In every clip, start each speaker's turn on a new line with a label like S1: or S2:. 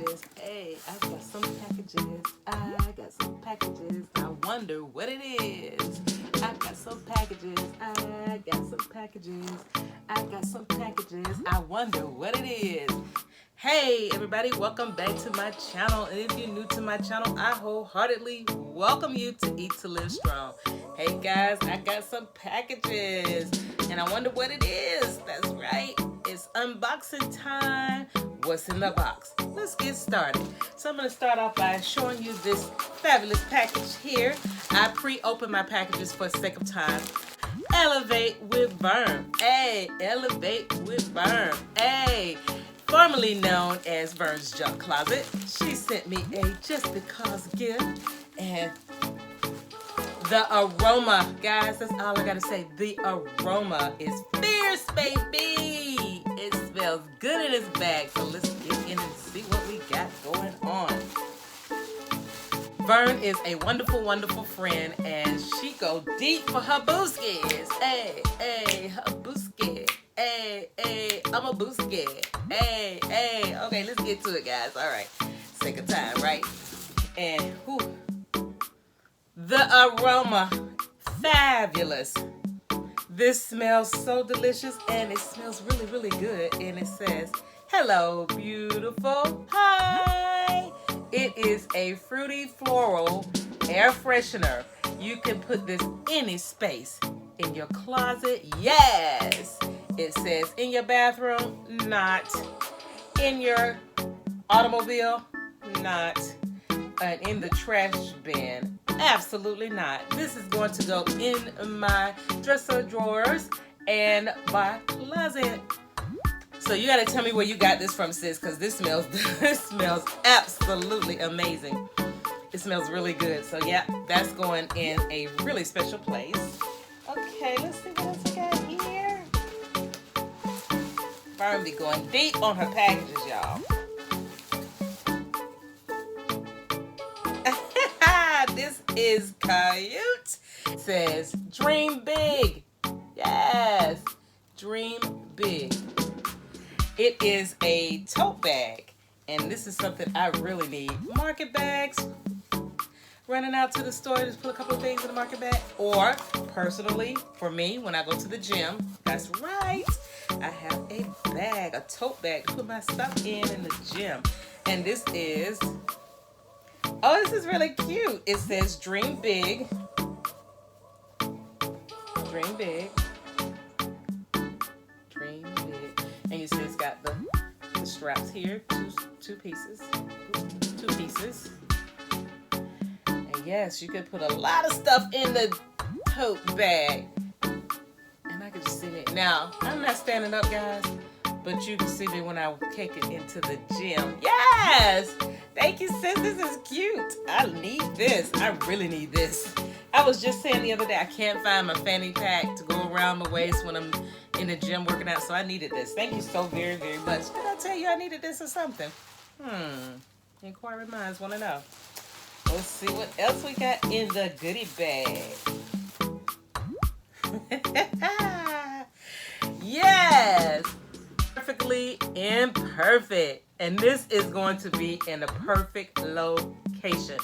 S1: packages. Hey, I got some packages. I got some packages. I wonder what it is. I got some packages. I got some packages. I got some packages. I wonder what it is. Hey everybody, welcome back to my channel. And if you're new to my channel, I wholeheartedly welcome you to Eat to Live Strong. Hey guys, I got some packages and I wonder what it is. That's right, it's unboxing time. What's in the box? Let's get started. So I'm going to start off by showing you this fabulous package here. I pre-opened my packages for the sake of time. Elevate with Verne. Hey, elevate with Verne. Hey, formerly known as Verne's Junk Closet. She sent me a just because gift, and the aroma, guys, that's all I gotta say. The aroma is fierce, baby. It smells good in this bag, so let's get in and see what we got going on. Verne is a wonderful, wonderful friend, and she go deep for her booskies. Hey, hey, her booski. Hey, hey, I'm a booski. Hey, hey. Okay, let's get to it, guys. All right, take a time, right? And whew, the aroma, fabulous. This smells so delicious, and it smells really, really good. And it says, "Hello, beautiful. Hi." It is a fruity floral air freshener. You can put this any space. In your closet, yes. It says in your bathroom, not. In your automobile, not. And in the trash bin, absolutely not. This is going to go in my dresser drawers and my closet. So you gotta tell me where you got this from, sis, because this smells absolutely amazing. It smells really good. So yeah, that's going in a really special place. Okay, let's see what else we got here. Verne be going deep on her packages, y'all. This is cute. It says, "Dream big." Yes, dream big. It is a tote bag, and this is something I really need. Market bags. Running out to the store, just put a couple of things in the market bag. Or, personally, for me, when I go to the gym, that's right, I have a bag, a tote bag to put my stuff in the gym. And this is, oh, this is really cute. It says, "Dream big." Dream big. Dream big. And you see it's got the straps here, two pieces. Two pieces. Yes, you could put a lot of stuff in the tote bag. And I can just see it. Now, I'm not standing up, guys, but you can see me when I take it into the gym. Yes! Thank you, sis. This is cute. I need this. I really need this. I was just saying the other day, I can't find my fanny pack to go around my waist when I'm in the gym working out, so I needed this. Thank you so very, very much. Did I tell you I needed this or something? Inquiring minds want to know. Let's see what else we got in the goodie bag. Yes! Perfectly imperfect. And this is going to be in the perfect location.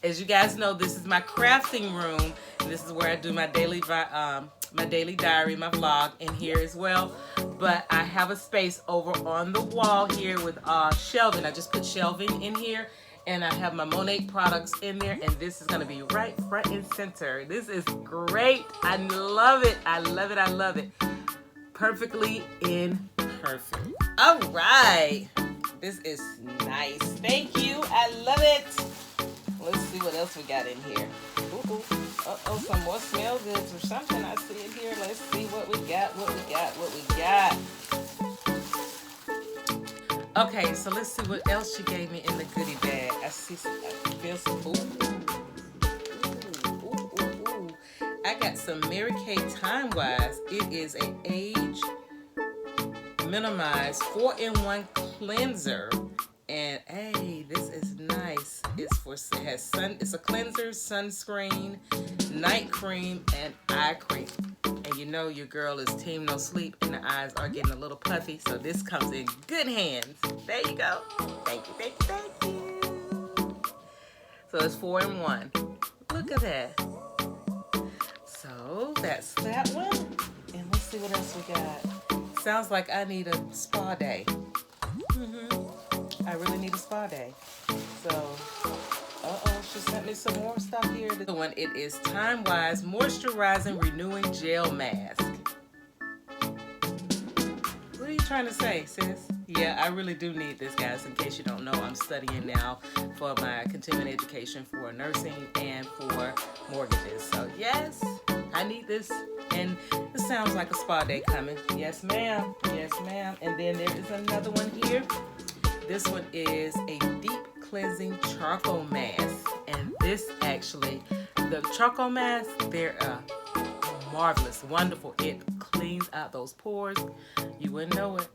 S1: As you guys know, this is my crafting room. This is where I do my daily diary, my vlog in here as well. But I have a space over on the wall here with shelving. I just put shelving in here. And I have my Monet products in there, and this is going to be right front and center. This is great. I love it. I love it. I love it. Perfectly imperfect. All right. This is nice. Thank you. I love it. Let's see what else we got in here. Ooh. Uh-oh, some more smell goods or something. I see it here. Let's see what we got, what we got. Okay, so let's see what else she gave me in the goodie bag. I see some, I feel some, ooh. I got some Mary Kay Timewise. It is an age minimized 4-in-1 cleanser. And hey, this is nice. It's a cleanser, sunscreen, night cream, and eye cream. And you know your girl is team no sleep and the eyes are getting a little puffy, so this comes in good hands. There you go. Thank you, thank you, thank you. So it's 4 in 1. Look at that. So that's that one. And let's see what else we got. Sounds like I need a spa day. I really need a spa day. So, she sent me some more stuff here. The one, it is Timewise Moisturizing Renewing Gel Mask. What are you trying to say, sis? Yeah, I really do need this, guys. In case you don't know, I'm studying now for my continuing education for nursing and for mortgages. So, yes, I need this. And this sounds like a spa day coming. Yes, ma'am. Yes, ma'am. And then there is another one here. This one is a deep cleansing charcoal mask. And this actually, the charcoal mask, they're marvelous, wonderful. It cleans out those pores. You wouldn't know it.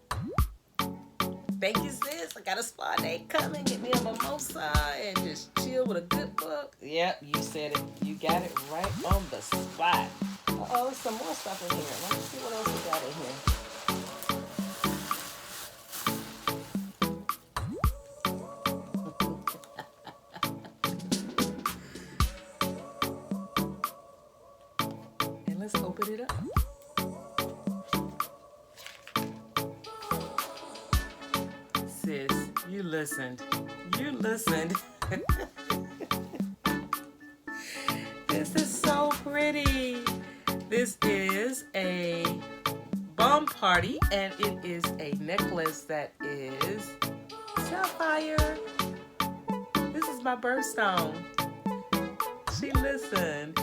S1: Thank you, sis. I got a spa day coming. Get me a mimosa and just chill with a good book. Yep, you said it. You got it right on the spot. There's some more stuff in here. Let me see what else we got in here. And let's open it up. Sis, you listened. You listened. This is so pretty. This is a bomb party, and it is a necklace that is sapphire. This is my birthstone. She listened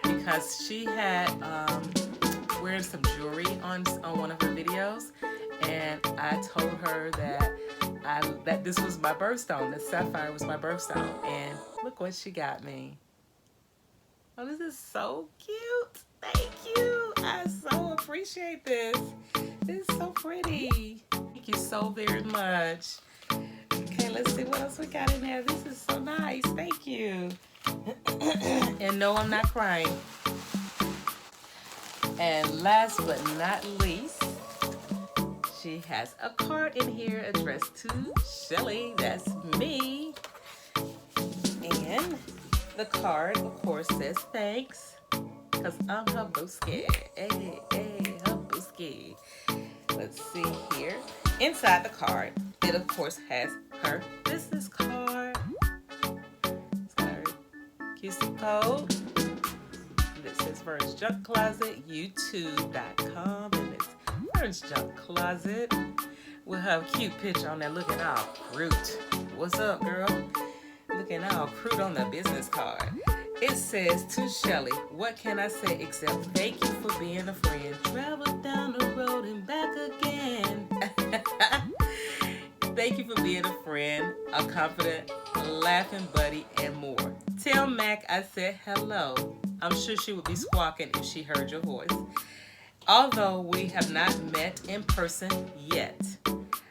S1: because she had wearing some jewelry on one of her videos, and I told her that this was my birthstone. That sapphire was my birthstone, and look what she got me. Oh, this is so cute. Thank you. I so appreciate this. This is so pretty. Thank you so very much. Okay, let's see what else we got in there. This is so nice. Thank you. And no, I'm not crying. And last but not least, she has a card in here addressed to Shelly. That's me. And the card, of course, says thanks. Because I'm her booski. Hey, her booski. Let's see here. Inside the card, it of course has her business card. It's got her QC code. And it says Verne's Junk Closet, youtube.com. And it's Verne's Junk Closet with her cute picture on there looking all cute. What's up, girl? Looking all cute on the business card. It says to Shelly, what can I say except thank you for being a friend. Travel down the road and back again. Thank you for being a friend, a confident, laughing buddy, and more. Tell Mac I said hello. I'm sure she would be squawking if she heard your voice. Although we have not met in person yet,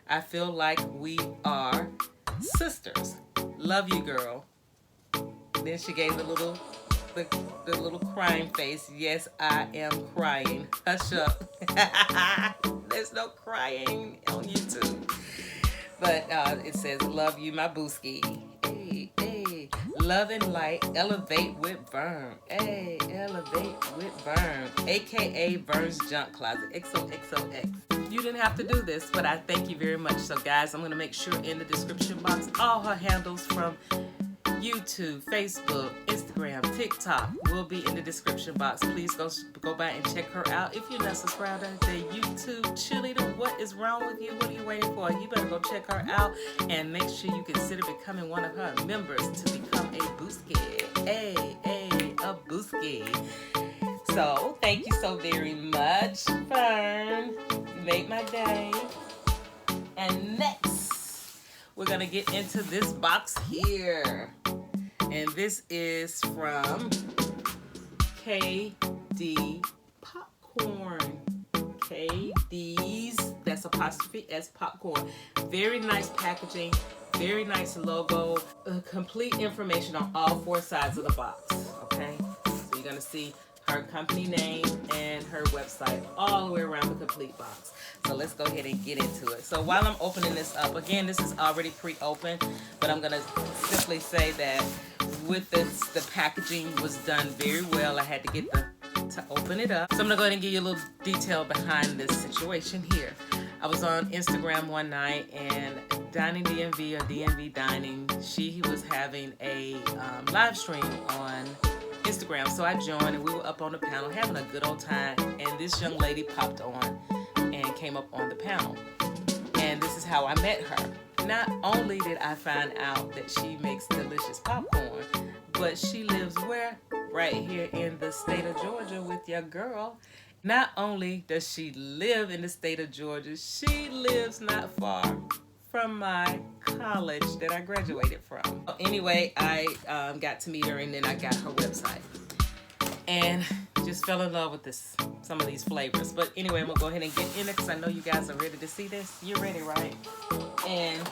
S1: I feel like we are sisters. Love you, girl. Then she gave the little crying face. Yes, I am crying. Hush up. There's no crying on YouTube. But it says, love you, my booski. Hey, hey. Love and light, elevate with Verne. Hey, elevate with Verne. AKA Verne's Junk Closet. XOXOX. You didn't have to do this, but I thank you very much. So guys, I'm going to make sure in the description box, all her handles from YouTube, Facebook, Instagram, TikTok will be in the description box. Please go by and check her out. If you're not subscribed to the YouTube cheerleader, what is wrong with you? What are you waiting for? You better go check her out and make sure you consider becoming one of her members to become a booski. A booski. So thank you so very much, Verne. You made my day. And next, we're gonna get into this box here. And this is from KD Popcorn. KD's, that's apostrophe S Popcorn. Very nice packaging, very nice logo, complete information on all 4 sides of the box, okay? So you're gonna see her company name, and her website all the way around the complete box. So let's go ahead and get into it. So while I'm opening this up, again, this is already pre-opened, but I'm gonna simply say that with this, the packaging was done very well. I had to get to open it up. So I'm gonna go ahead and give you a little detail behind this situation here. I was on Instagram one night, and Dining DMV, or DMV Dining, she was having a live stream on Instagram. So I joined, and we were up on the panel having a good old time, and this young lady popped on and came up on the panel. And this is how I met her. Not only did I find out that she makes delicious popcorn, but she lives where? Right here in the state of Georgia with your girl. Not only does she live in the state of Georgia, she lives not far from my college that I graduated from. Anyway, I got to meet her, and then I got her website. And just fell in love with some of these flavors. But anyway, I'm gonna go ahead and get in it because I know you guys are ready to see this. You're ready, right? And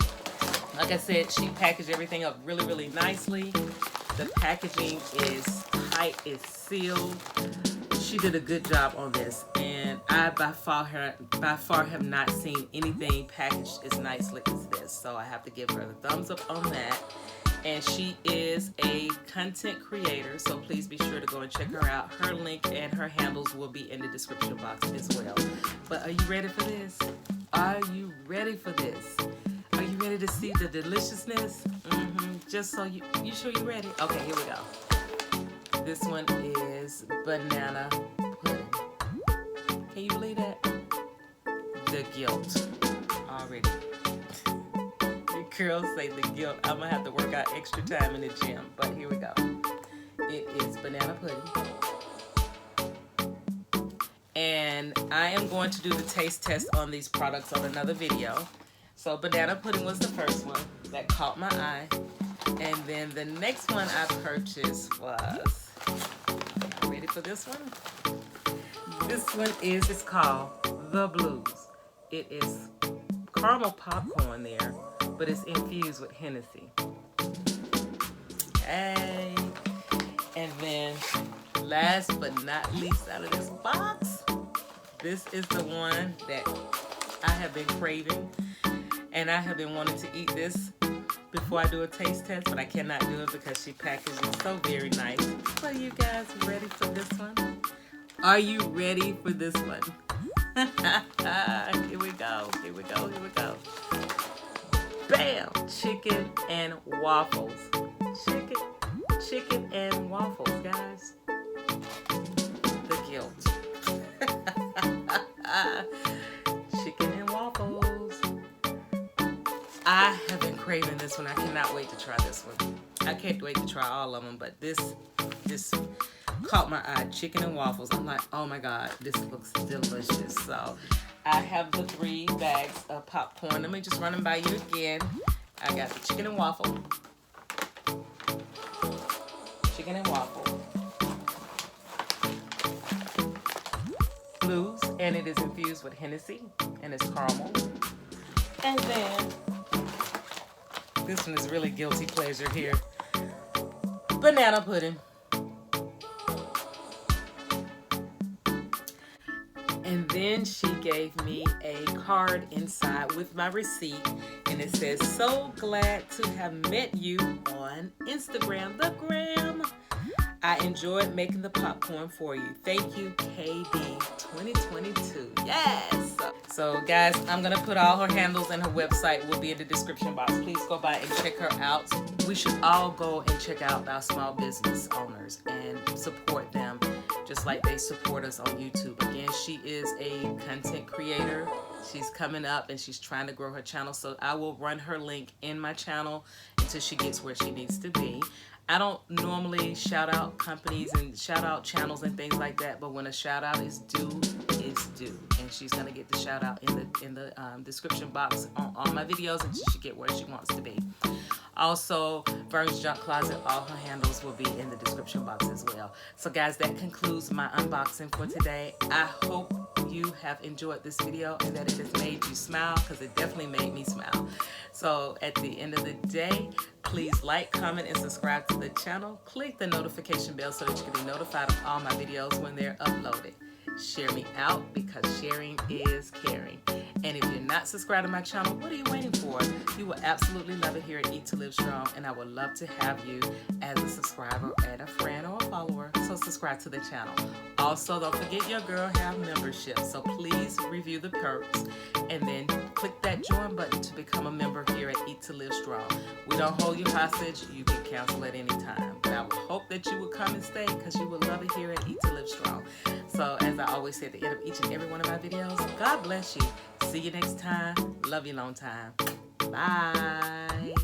S1: like I said, she packaged everything up really, really nicely. The packaging is tight, it's sealed. She did a good job on this, and I by far have not seen anything packaged as nicely as this. So I have to give her the thumbs up on that. And she is a content creator, so please be sure to go and check her out. Her link and her handles will be in the description box as well. But are you ready for this? Are you ready for this? Are you ready to see the deliciousness? Just so you sure you're ready? Okay, here we go. This one is banana pudding. Can you believe that? The guilt already. Girls say the guilt. I'm gonna have to work out extra time in the gym, but here we go. It is banana pudding, and I am going to do the taste test on these products on another video. So banana pudding was the first one that caught my eye, and then the next one I purchased was, ready for this one? This one it's called The Blues. It is caramel popcorn there, but it's infused with Hennessy. Hey. And then last but not least out of this box, this is the one that I have been craving, and I have been wanting to eat this before I do a taste test, but I cannot do it because she packaged it so very nice. So you guys ready for this one? Are you ready for this one? Here we go, here we go, here we go. Bam! Chicken and waffles. Chicken and waffles, guys. The guilt. Chicken and waffles. I have been craving this one. I cannot wait to try this one. I can't wait to try all of them, but this caught my eye. Chicken and waffles. I'm like, oh my God, this looks delicious. So I have the 3 bags of popcorn. Let me just run them by you again. I got the chicken and waffle. Chicken and waffle. Blues, and it is infused with Hennessy, and it's caramel. And then, this one is really guilty pleasure here. Banana pudding. And then she gave me a card inside with my receipt, and it says, so glad to have met you on Instagram, the gram. I enjoyed making the popcorn for you. Thank you, KD 2022. Yes! So guys, I'm gonna put all her handles and her website will be in the description box. Please go by and check her out. We should all go and check out our small business owners and support them just like they support us on YouTube. Again, she is a content creator. She's coming up and she's trying to grow her channel. So I will run her link in my channel until she gets where she needs to be. I don't normally shout out companies and shout out channels and things like that, but when a shout out is due, it's due. And she's gonna get the shout out in the description box on all my videos until she get where she wants to be. Also, Verne's Junk Closet, all her handles will be in the description box as well. So guys, that concludes my unboxing for today. I hope you have enjoyed this video and that it has made you smile, because it definitely made me smile. So at the end of the day, Please like, comment, and subscribe to the channel. Click the notification bell so that you can be notified of all my videos when they're uploaded. Share me out because sharing is caring. And if you're not subscribed to my channel, what are you waiting for? You will absolutely love it here at Eat to Live Strong, and I would love to have you as a subscriber and a friend or a follower. So subscribe to the channel. Also, don't forget your girl have membership, so please review the perks and then click that join button to become a member here at Eat to Live Strong. We don't hold you hostage. You can cancel at any time. But I would hope that you would come and stay because you would love it here at Eat to Live Strong. So as I always say at the end of each and every one of my videos, God bless you. See you next time. Love you long time. Bye.